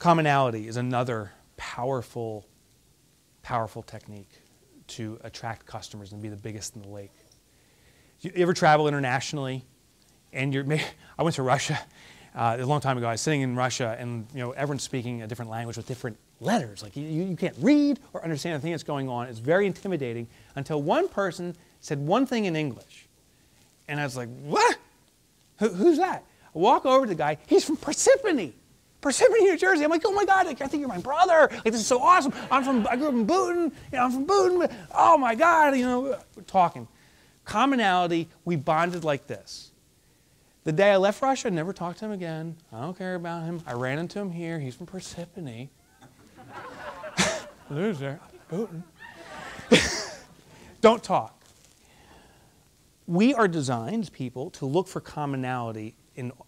Commonality is another powerful technique to attract customers and be the biggest in the lake. You ever travel internationally, and I went to Russia a long time ago. I was sitting in Russia, and everyone's speaking a different language with different letters. Like you can't read or understand the thing that's going on. It's very intimidating until one person said one thing in English, and I was like, "What? Who's that?" I walk over to the guy. He's from Parsippany, New Jersey. I'm like, "Oh my God! I think you're my brother. Like, this is so awesome. I grew up in Bhutan. I'm from Bhutan. Oh my God!" We're talking. Commonality. We bonded like this. The day I left Russia, I never talked to him again. I don't care about him. I ran into him here. He's from Parsippany. Loser. Bhutan. Don't talk. We are designed, people, to look for commonality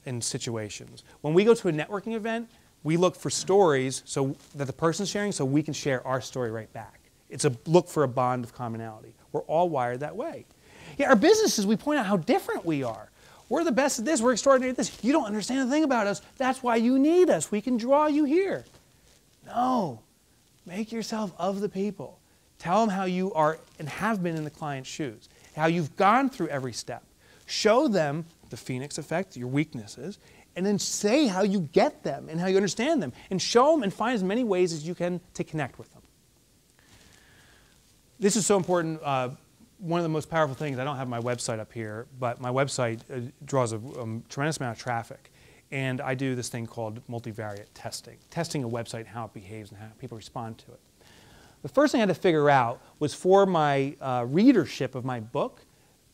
in situations. When we go to a networking event, we look for stories that the person's sharing so we can share our story right back. It's a look for a bond of commonality. We're all wired that way. Yeah, our businesses, we point out how different we are. We're the best at this. We're extraordinary at this. You don't understand a thing about us. That's why you need us. We can draw you here. No. Make yourself of the people. Tell them how you are and have been in the client's shoes, how you've gone through every step. Show them the Phoenix effect, your weaknesses, and then say how you get them and how you understand them. And show them and find as many ways as you can to connect with them. This is so important. One of the most powerful things, I don't have my website up here, but my website draws a tremendous amount of traffic. And I do this thing called multivariate testing, testing a website, how it behaves and how people respond to it. The first thing I had to figure out was for my readership of my book,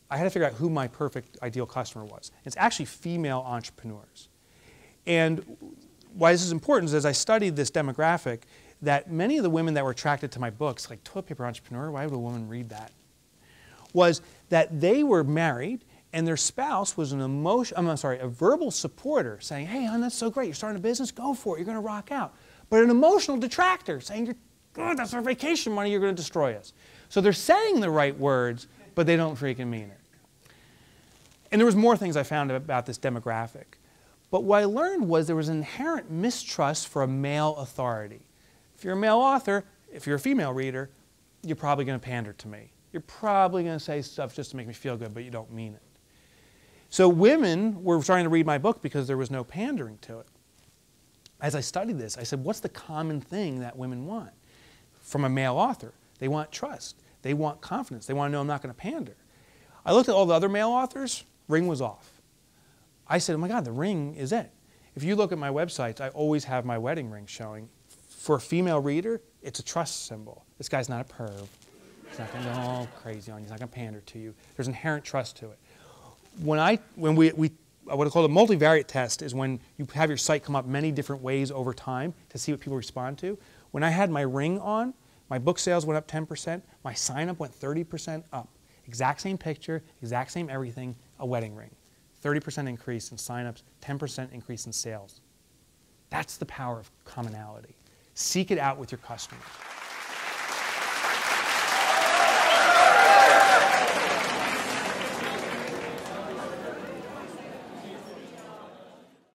I had to figure out who my perfect ideal customer was. It's actually female entrepreneurs. And why this is important is as I studied this demographic, that many of the women that were attracted to my books, like toilet paper entrepreneur, why would a woman read that? Was that they were married and their spouse was a verbal supporter saying, "Hey, hon, that's so great. You're starting a business. Go for it. You're going to rock out." But an emotional detractor saying, "You're good. That's our vacation money. You're going to destroy us." So they're saying the right words, but they don't freaking mean it. And there was more things I found about this demographic. But what I learned was there was an inherent mistrust for a male authority. If you're a male author, if you're a female reader, you're probably going to pander to me. You're probably going to say stuff just to make me feel good, but you don't mean it. So women were trying to read my book because there was no pandering to it. As I studied this, I said, what's the common thing that women want from a male author? They want trust. They want confidence. They want to know I'm not going to pander. I looked at all the other male authors. Ring was off. I said, oh my God, the ring is it. If you look at my websites, I always have my wedding ring showing. For a female reader, it's a trust symbol. This guy's not a perv. He's not going to go all crazy on you. He's not going to pander to you. There's inherent trust to it. What I call a multivariate test is when you have your site come up many different ways over time to see what people respond to. When I had my ring on, my book sales went up 10%. My sign-up went 30% up. Exact same picture, exact same everything, a wedding ring. 30% increase in sign-ups, 10% increase in sales. That's the power of commonality. Seek it out with your customers.